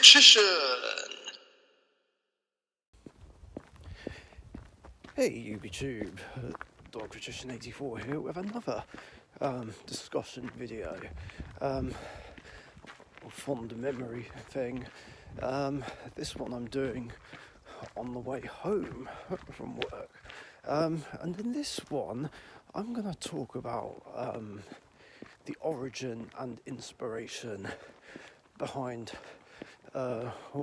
Richician. Hey YouTube, Richician84 here with another discussion video, a fond memory thing. This one I'm doing on the way home from work, and in this one I'm going to talk about the origin and inspiration behind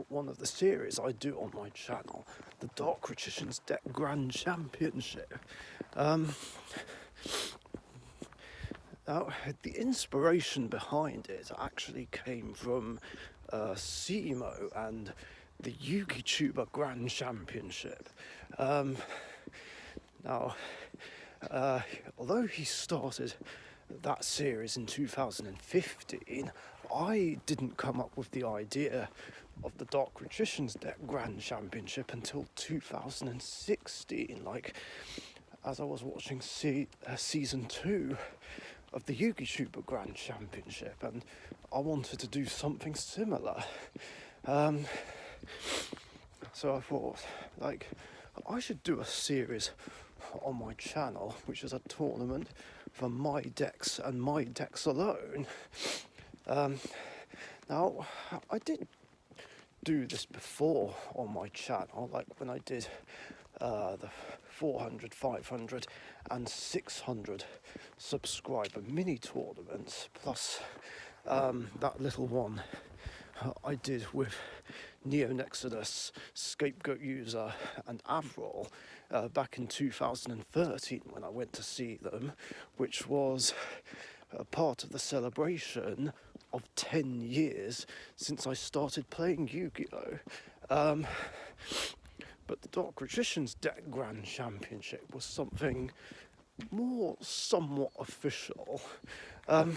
one of the series I do on my channel, the Dark Richician's Deck Grand Championship. Now, the inspiration behind it actually came from Simo and the YouTuber Grand Championship. Now, although he started that series in 2015, I didn't come up with the idea of the Dark Richician's Deck Grand Championship until 2016, as I was watching season 2 of the YouTuber Grand Championship, and I wanted to do something similar. So I thought, I should do a series on my channel, which is a tournament for my decks and my decks alone. Now, I did do this before on my channel, like when I did the 400, 500 and 600 subscriber mini tournaments, plus that little one I did with Neo-Nexodus, Scapegoat User and Avril back in 2013 when I went to see them, which was a part of the celebration of 10 years since I started playing Yu-Gi-Oh! But the Dark Richician's Deck Grand Championship was something more somewhat official. I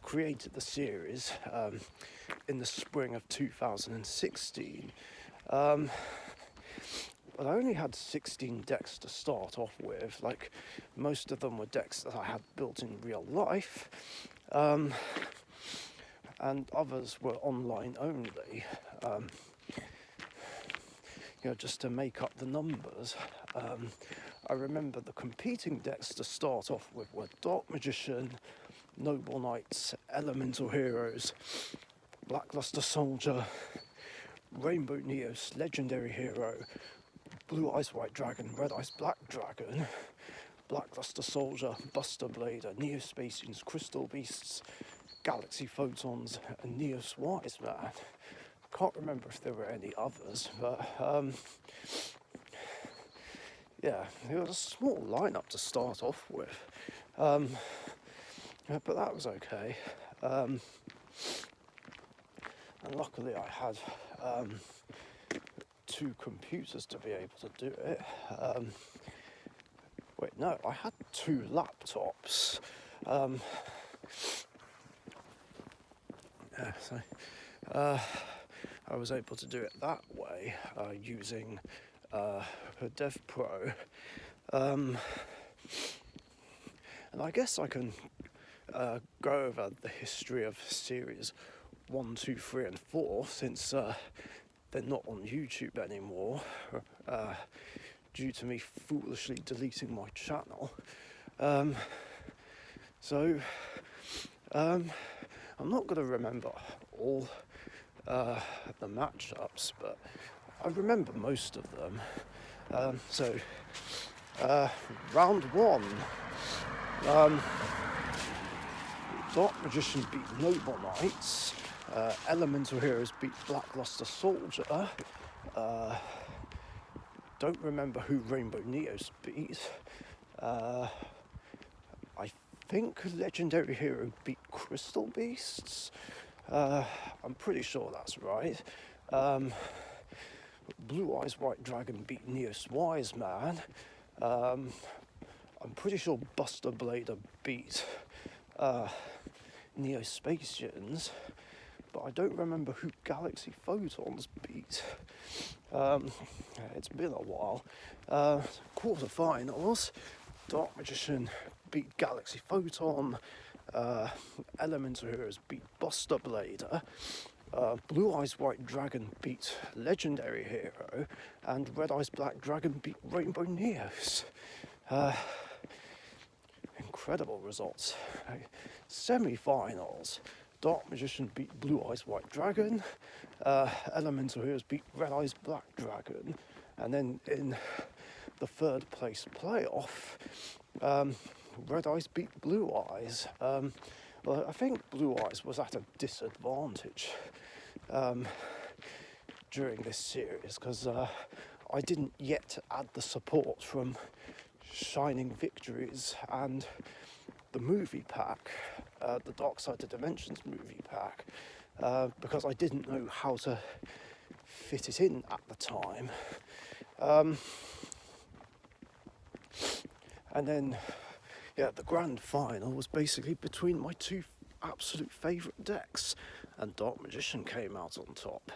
created the series in the spring of 2016. But I only had 16 decks to start off with. Most of them were decks that I had built in real life, and others were online only, just to make up the numbers. I remember the competing decks to start off with were Dark Magician, Noble Knights, Elemental Heroes, Blackluster Soldier, Rainbow Neos, Legendary Hero, Blue Eyes White Dragon, Red Eyes Black Dragon, Blackluster Soldier, Buster Blader, Neospacians, Crystal Beasts, Galaxy Photons, and Neos Wise Man. Can't remember if there were any others, but it was a small lineup to start off with, but that was okay. And luckily I had two computers to be able to do it. I had two laptops. I was able to do it that way using Dev Pro. And I guess I can go over the history of series 1, 2, 3 and 4, since they're not on YouTube anymore, due to me foolishly deleting my channel. I'm not going to remember all the matchups, but I remember most of them. Round 1, Dark Magician beat Noble Knights, Elemental Heroes beat Blackluster Soldier, don't remember who Rainbow Neos beat. I think Legendary Hero beat Crystal Beasts. I'm pretty sure that's right. Blue Eyes White Dragon beat Neos Wise Man. I'm pretty sure Buster Blader beat Neospacians, but I don't remember who Galaxy Photons beat. It's been a while. Quarterfinals, Dark Magician beat Galaxy Photon, Elemental Heroes beat Buster Blader. Blue Eyes White Dragon beat Legendary Hero, and Red Eyes Black Dragon beat Rainbow Neos. Incredible results. Semi-finals. Dark Magician beat Blue Eyes White Dragon. Elemental Heroes beat Red Eyes Black Dragon. And then in the third place playoff, Red Eyes beat Blue Eyes. Well, I think Blue Eyes was at a disadvantage during this series because I didn't yet add the support from Shining Victories and the movie pack, the Dark Side of Dimensions movie pack, because I didn't know how to fit it in at the time. And then, yeah, the grand final was basically between my two absolute favourite decks, and Dark Magician came out on top.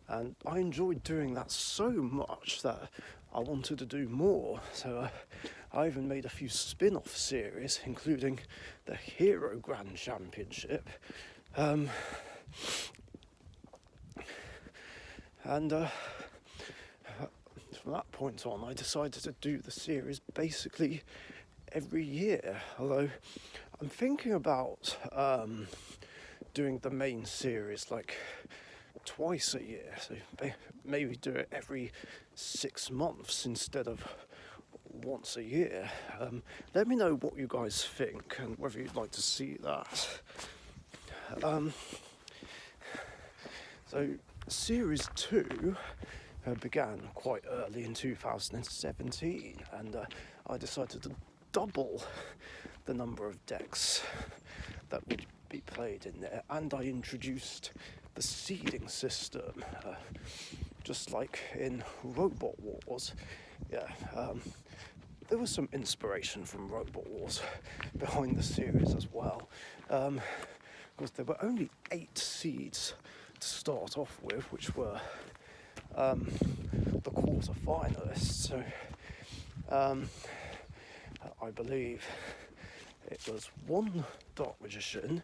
And I enjoyed doing that so much that I wanted to do more. So I even made a few spin-off series, including the Hero Grand Championship. And from that point on, I decided to do the series basically every year. Although I'm thinking about doing the main series like twice a year, so maybe do it every 6 months instead of once a year. Let me know what you guys think and whether you'd like to see that. So Series 2 began quite early in 2017, and I decided to double the number of decks that would be played in there, and I introduced the seeding system, just like in Robot Wars. Yeah, there was some inspiration from Robot Wars behind the series as well, because there were only 8 seeds to start off with, which were the quarter-finalists. So I believe it was 1 Dark Magician,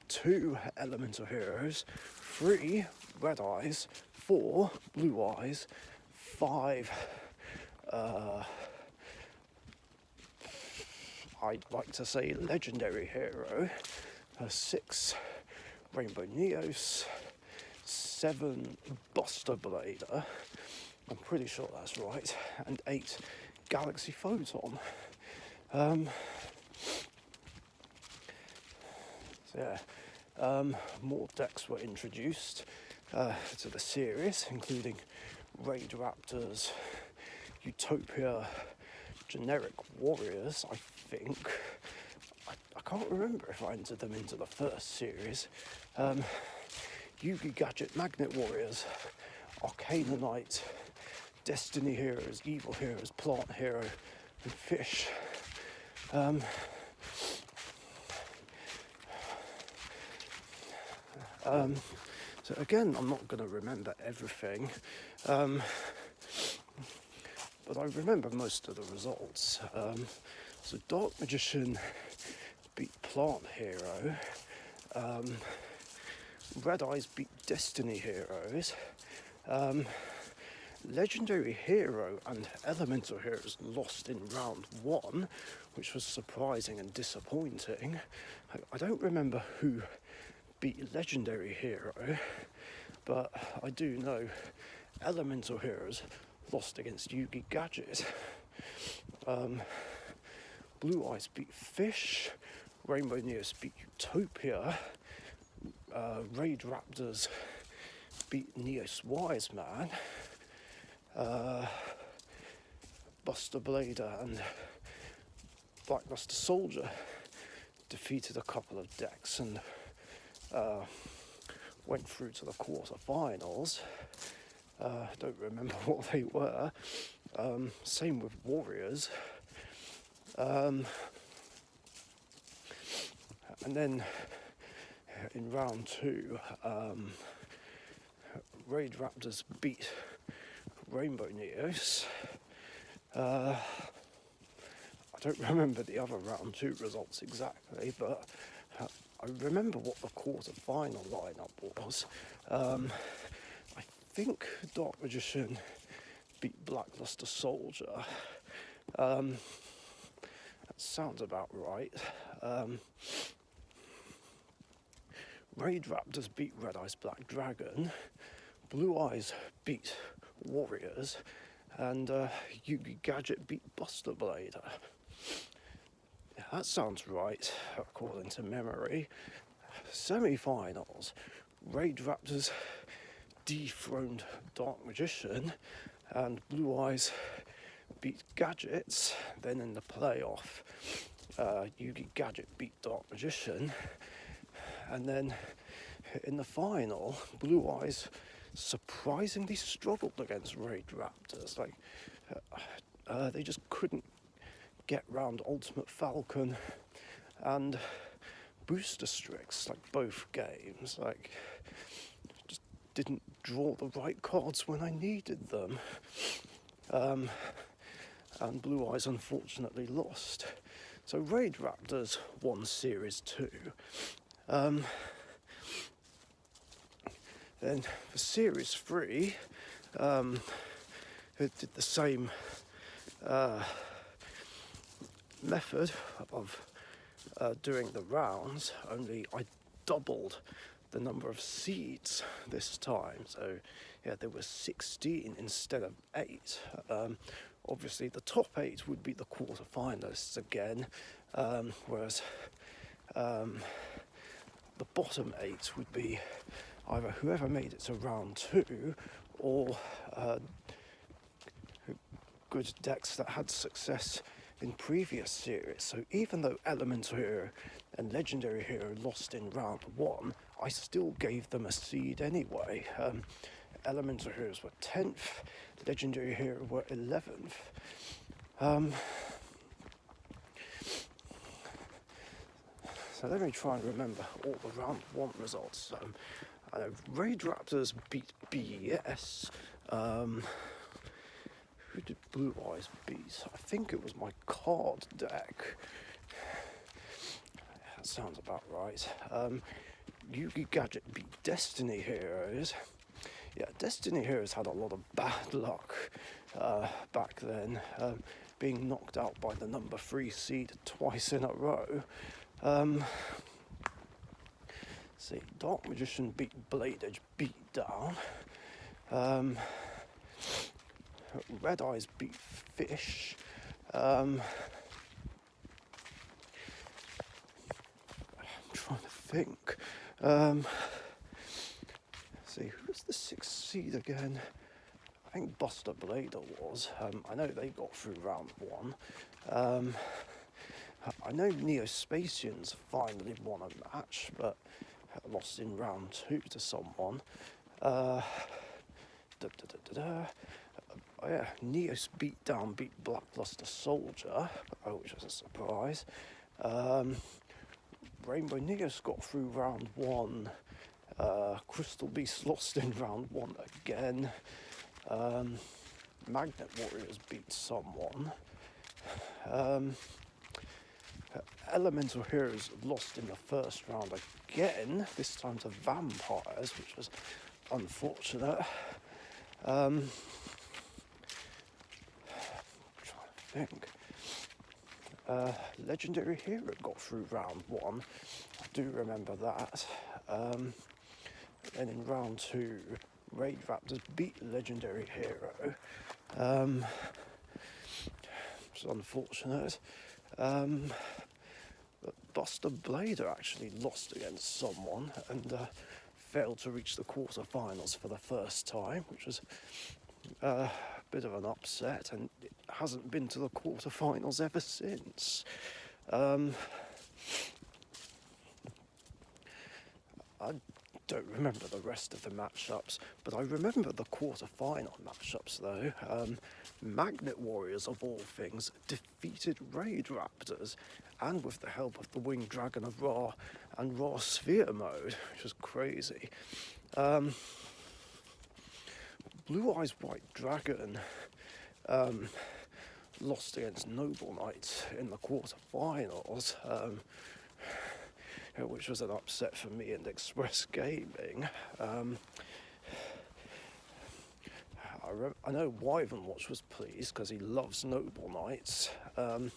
2 Elemental Heroes, 3 Red Eyes, 4 Blue Eyes, 5 I'd like to say Legendary Hero, 6 Rainbow Neos, 7 Buster Blader, I'm pretty sure that's right, and 8 Galaxy Photon. More decks were introduced to the series, including Raid Raptors, Utopia, Generic Warriors, I think. I can't remember if I entered them into the first series. Yugi Gadget Magnet Warriors, Arcana Knight, Destiny Heroes, Evil Heroes, Plant Hero, and Fish. So again, I'm not going to remember everything, but I remember most of the results. So Dark Magician beat Plant Hero, Red Eyes beat Destiny Heroes, Legendary Hero and Elemental Heroes lost in round 1, which was surprising and disappointing. I don't remember who beat Legendary Hero, but I do know Elemental Heroes lost against Yugi Gadget. Blue Eyes beat Fish, Rainbow Neos beat Utopia, Raid Raptors beat Neos Wise Man, Buster Blader and Blackluster Soldier defeated a couple of decks and went through to the quarterfinals. Don't remember what they were. Same with Warriors. And then in round 2, Raid Raptors beat Rainbow Neos. I don't remember the other round 2 results exactly, but I remember what the quarter-final lineup was. I think Dark Magician beat Blackluster Soldier. That sounds about right. Raid Raptors beat Red Eyes Black Dragon. Blue Eyes beat Warriors. And Yugi Gadget beat Buster Blader. Yeah, that sounds right, according to memory. Semi-finals. Raid Raptors dethroned Dark Magician, and Blue Eyes beat Gadgets. Then in the playoff, Yugi Gadget beat Dark Magician, and then in the final, Blue Eyes surprisingly struggled against Raid Raptors. They just couldn't get round Ultimate Falcon and Booster Strix, both games. Just didn't draw the right cards when I needed them. And Blue Eyes unfortunately lost. So Raid Raptors won Series 2. Then for Series 3, it did the same method of doing the rounds, only I doubled the number of seeds this time. So yeah, there were 16 instead of 8. Obviously the top 8 would be the quarterfinalists again, whereas the bottom 8 would be either whoever made it to round 2 or good decks that had success in previous series. So even though Elemental Hero and Legendary Hero lost in round 1, I still gave them a seed anyway. Elemental Heroes were 10th, Legendary Hero were 11th. So let me try and remember all the round 1 results. I know Raid Raptors beat BES. Who did Blue Eyes beat? I think it was my card deck. That sounds about right. Yugi Gadget beat Destiny Heroes. Yeah, Destiny Heroes had a lot of bad luck back then, being knocked out by the number 3 seed twice in a row. See, Dark Magician beat Blade Edge Beatdown. Red Eyes beat Fish. I'm trying to think. See, who was the 6th seed again? I think Buster Blader was. I know they got through round 1. I know Neospatians finally won a match, but lost in round 2 to someone. Yeah, Neos beat Blackluster Soldier, which was a surprise. Rainbow Neos got through round 1. Crystal Beast lost in round 1 again. Magnet Warriors beat someone. Elemental Heroes lost in the first round again, this time to Vampires, which was unfortunate. I'm trying to think. Legendary Hero got through round 1. I do remember that. Then in round 2, Raid Raptors beat Legendary Hero. Which is unfortunate. But Buster Blader actually lost against someone and failed to reach the quarterfinals for the first time, which was a bit of an upset, and it hasn't been to the quarterfinals ever since. I don't remember the rest of the matchups, but I remember the quarterfinal matchups though. Magnet Warriors, of all things, defeated Raid Raptors, and with the help of the Winged Dragon of Ra and Ra Sphere mode, which was crazy. Blue Eyes White Dragon lost against Noble Knights in the quarterfinals. which was an upset for me and Express Gaming. I know Wyvern Watch was pleased because he loves Noble Knights, and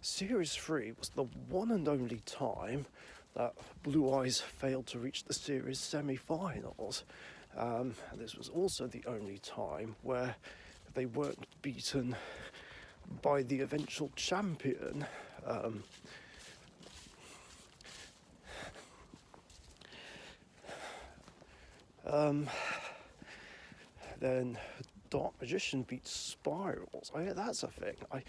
Series 3 was the one and only time that Blue Eyes failed to reach the series semi-finals. This was also the only time where they weren't beaten by the eventual champion. Then Dark Magician beat Spirals. That's a thing. I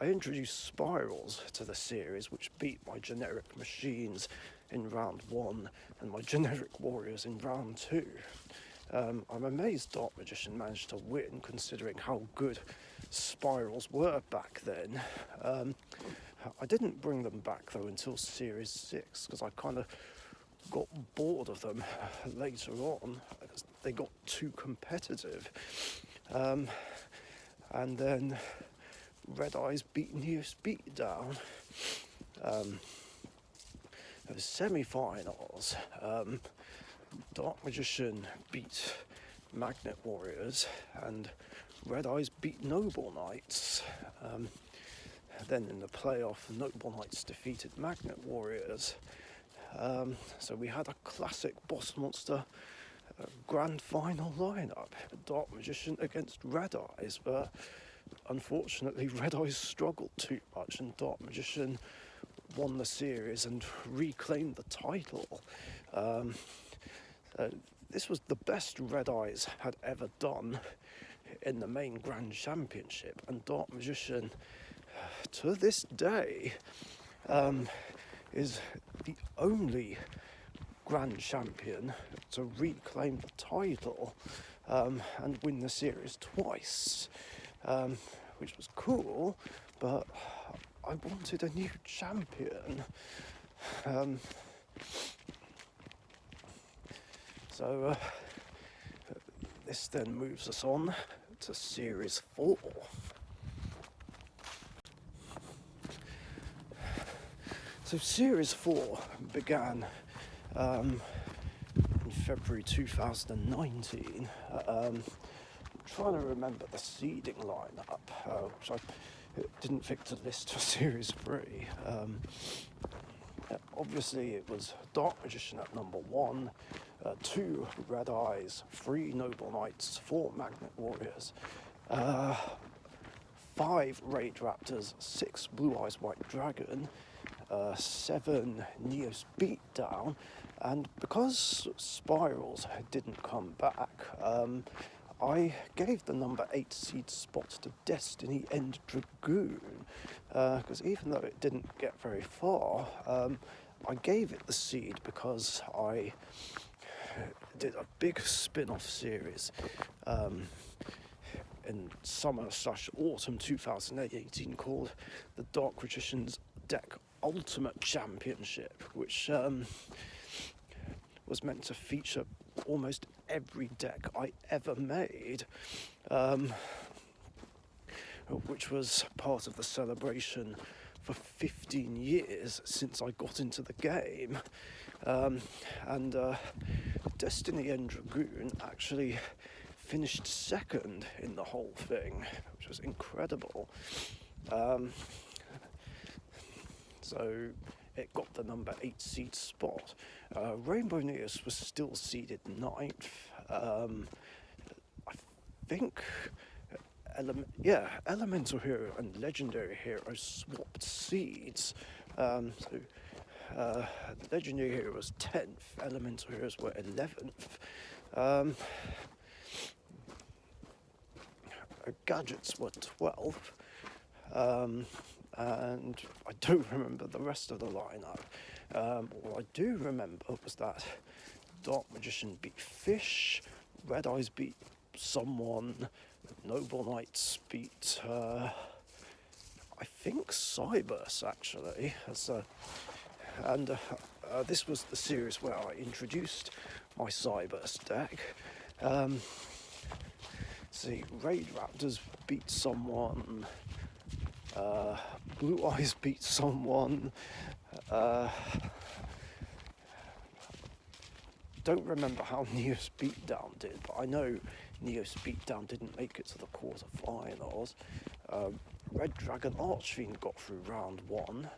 introduced Spirals to the series, which beat my generic machines in round 1 and my generic warriors in round 2. I'm amazed Dark Magician managed to win, considering how good Spirals were back then. I didn't bring them back though until Series 6, because I kind of got bored of them later on. They got too competitive. And then Red Eyes beat Neos Beatdown. The semi-finals, Dark Magician beat Magnet Warriors and Red Eyes beat Noble Knights. Then in the playoff, Noble Knights defeated Magnet Warriors. So we had a classic Boss Monster grand final lineup. Dark Magician against Red Eyes, but unfortunately Red Eyes struggled too much and Dark Magician won the series and reclaimed the title. This was the best Red Eyes had ever done in the main Grand Championship, and Dark Magician to this day is the only Grand Champion to reclaim the title and win the series twice, which was cool, but I wanted a new champion. So this then moves us on to Series 4. So Series 4 began in February 2019. I'm trying to remember the seeding lineup, which I didn't think to list for Series 3. Obviously it was Dark Magician at number 1, 2 Red Eyes, 3 Noble Knights, 4 Magnet Warriors, 5 Rage Raptors, 6 Blue Eyes White Dragon, 7 Neos Beatdown, and because Spirals didn't come back, I gave the number 8 seed spot to Destiny End Dragoon, because even though it didn't get very far, I gave it the seed because I did a big spin-off series in summer/autumn 2018 called the Dark Richician's Deck Ultimate Championship, which was meant to feature almost every deck I ever made, which was part of the celebration for 15 years since I got into the game. And Destiny End Dragoon actually finished second in the whole thing, which was incredible. So it got the number 8 seed spot. Rainbow Neos was still seeded 9th. I think Elemental Hero and Legendary Hero swapped seeds. Legendary Hero was 10th, Elemental Heroes were 11th. Gadgets were 12th. And I don't remember the rest of the lineup. All I do remember was that Dark Magician beat Fish, Red Eyes beat someone, Noble Knights beat, I think Cybers actually. This was the series where I introduced my Cybers deck. See, Raid Raptors beat someone, Blue Eyes beat someone, Uh, don't remember how Neos Beatdown did, but I know Neos Beatdown didn't make it to the quarterfinals. Red Dragon Archfiend got through round 1.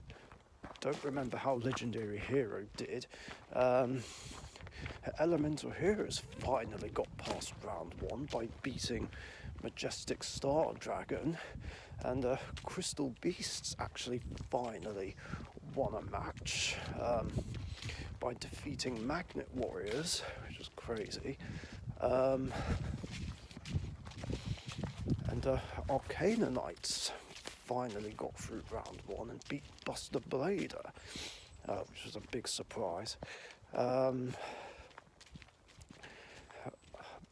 Don't remember how Legendary Hero did. Elemental Heroes finally got past round 1 by beating Majestic Star Dragon, and Crystal Beasts actually finally won a match by defeating Magnet Warriors, which was crazy. And Arcana Knights finally got through round 1 and beat Buster Blader, which was a big surprise.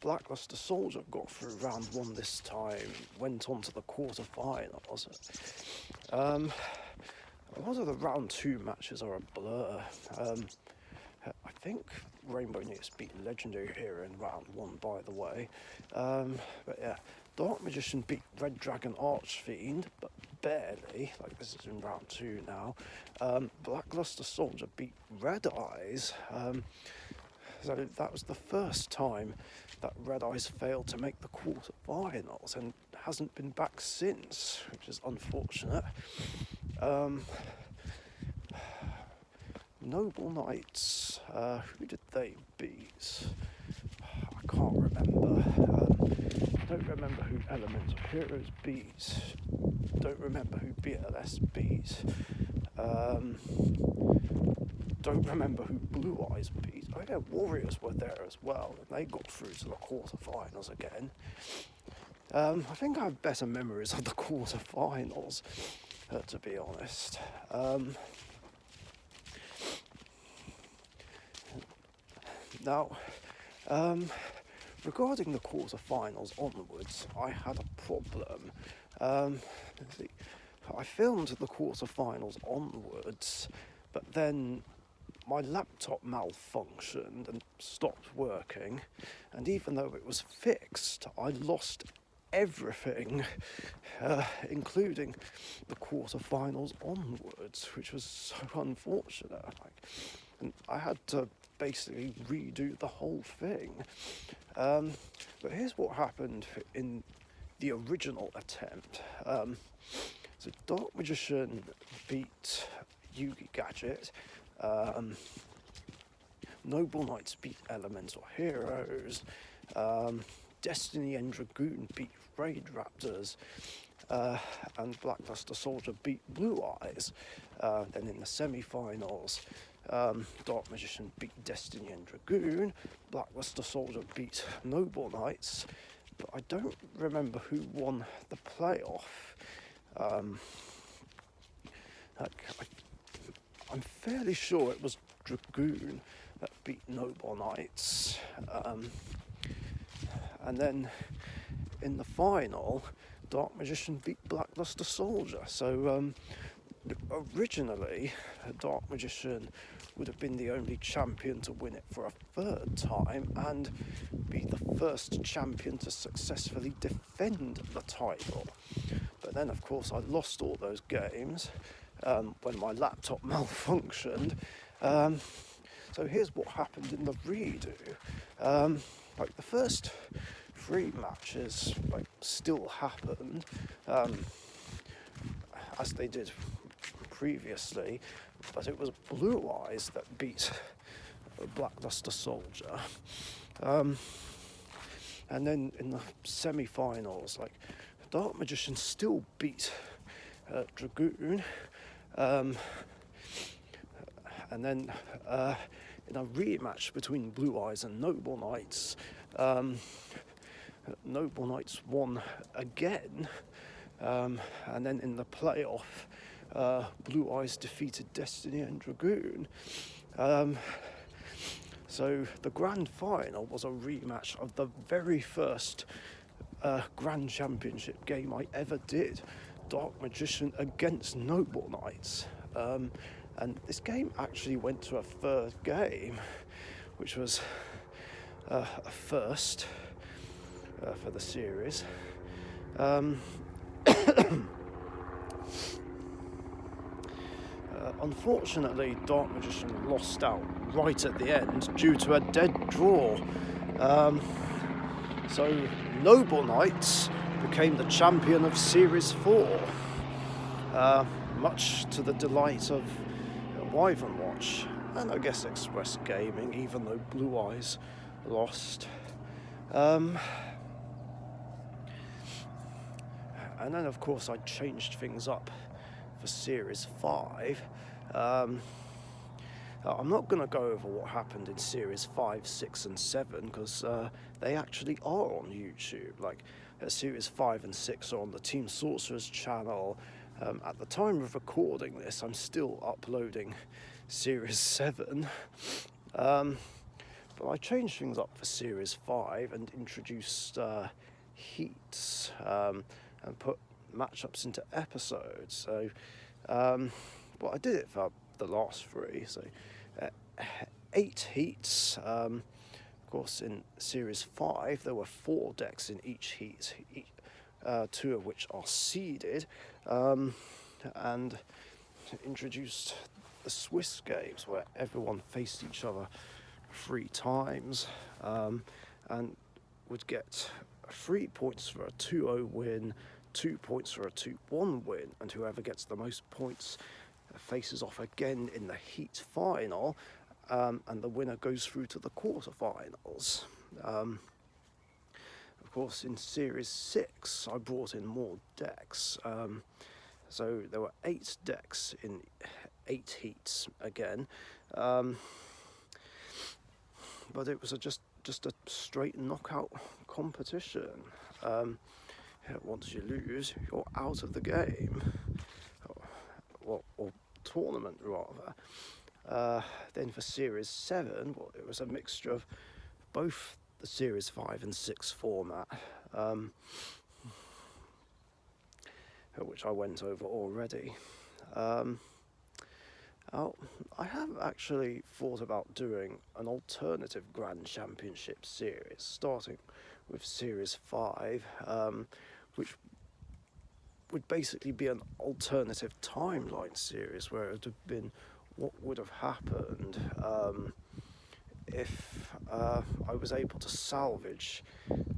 Blackluster Soldier got through round 1 this time, went on to the quarterfinals. A lot of the round 2 matches are a blur. I think Rainbow Neos beat Legendary Hero in round 1, by the way. But yeah, Dark Magician beat Red Dragon Archfiend, but barely, like this is in round 2 now. Blackluster Soldier beat Red Eyes. So that was the first time that Red Eyes failed to make the quarterfinals and hasn't been back since, which is unfortunate. Noble Knights, who did they beat? I can't remember. Don't remember who Elemental Heroes beat. Don't remember who BLS beat. Don't remember who Blue Eyes beat. Oh yeah, Warriors were there as well, and they got through to the quarterfinals again. I think I have better memories of the quarterfinals, to be honest. Now, regarding the quarterfinals onwards, I had a problem. Let's see. I filmed the quarterfinals onwards, but then my laptop malfunctioned and stopped working, and even though it was fixed, I lost everything, including the quarterfinals onwards, which was so unfortunate. And I had to basically redo the whole thing. But here's what happened in the original attempt. So Dark Magician beat Yugi Gadget. Noble Knights beat Elemental Heroes. Destiny and Dragoon beat Raid Raptors. And Blackluster Soldier beat Blue Eyes. Then in the semi-finals, Dark Magician beat Destiny and Dragoon. Blackluster Soldier beat Noble Knights. But I don't remember who won the playoff. I'm fairly sure it was Dragoon that beat Noble Knights. And then in the final, Dark Magician beat Blackluster Soldier. So originally, Dark Magician would have been the only champion to win it for a third time and be the first champion to successfully defend the title. But then, of course, I lost all those games when my laptop malfunctioned. So here's what happened in the redo. Like the first 3 matches still happened as they did previously, but it was Blue Eyes that beat Blackluster Soldier. And then in the semi-finals, Dark Magician still beat Dragoon. And then in a rematch between Blue Eyes and Noble Knights, Noble Knights won again. And then in the playoff, Blue Eyes defeated Destiny and Dragoon. So the grand final was a rematch of the very first Grand Championship game I ever did, Dark Magician against Noble Knights. And this game actually went to a third game, which was a first for the series. Unfortunately, Dark Magician lost out right at the end due to a dead draw. So Noble Knights became the champion of Series 4, much to the delight of Wyvern Watch and I guess Express Gaming, even though Blue Eyes lost. And then of course I changed things up for Series 5. I'm not going to go over what happened in Series 5, 6 and 7 because they actually are on YouTube. Like Series 5 and 6 are on the Team Sorcerers channel. At the time of recording this, I'm still uploading Series 7. But I changed things up for Series 5 and introduced heats and put matchups into episodes. So, well, I did it for the last 3. So, 8 heats. Of course, in Series 5, there were 4 decks in each heat, 2 of which are seeded, and introduced the Swiss games where everyone faced each other 3 times and would get 3 points for a 2-0 win, 2 points for a 2-1 win, and whoever gets the most points faces off again in the heat final, and the winner goes through to the quarterfinals. Of course, in Series 6, I brought in more decks. So there were 8 decks in 8 heats again. But it was just a straight knockout competition. Once you lose, you're out of the game. Or tournament, rather. Then for Series 7, well, it was a mixture of both the Series 5 and 6 format, which I went over already. I have actually thought about doing an alternative Grand Championship series, starting with Series 5, which would basically be an alternative timeline series where it would have been what would have happened if I was able to salvage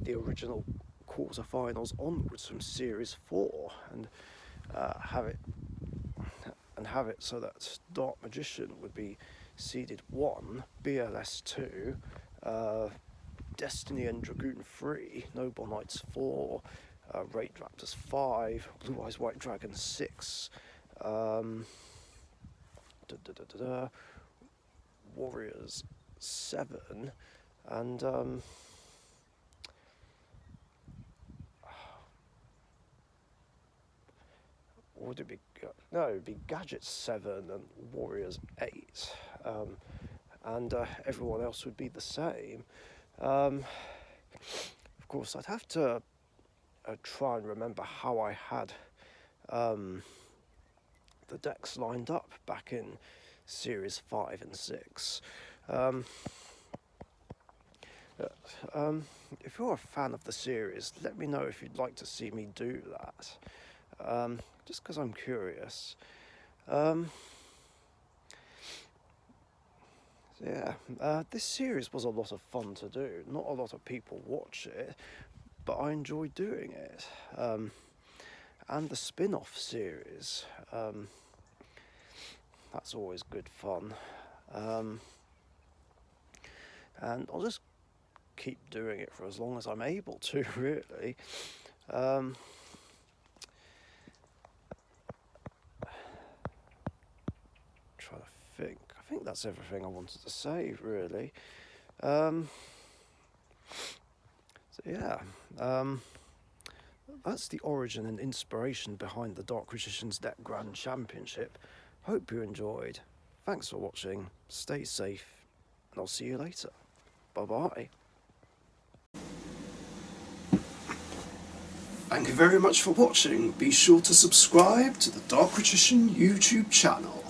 the original quarterfinals onwards from Series 4 and have it so that Dark Magician would be seeded 1, BLS 2, Destiny and Dragoon 3, Noble Knights 4, Raid Raptors 5, Blue Eyes White Dragon 6, Warriors 7, and would it be? No, it would be Gadget 7 and Warriors 8, and everyone else would be the same. Of course, I'd have to try and remember how I had the decks lined up back in Series 5 and 6. If you're a fan of the series, let me know if you'd like to see me do that. Just because I'm curious. This series was a lot of fun to do. Not a lot of people watch it, but I enjoy doing it. And the spin-off series, that's always good fun. And I'll just keep doing it for as long as I'm able to, really. Try to think. I think that's everything I wanted to say, really. That's the origin and inspiration behind the Dark Richician's Deck Grand Championship. Hope you enjoyed. Thanks for watching. Stay safe, and I'll see you later. Bye-bye. Thank you very much for watching. Be sure to subscribe to the Dark Richician YouTube channel.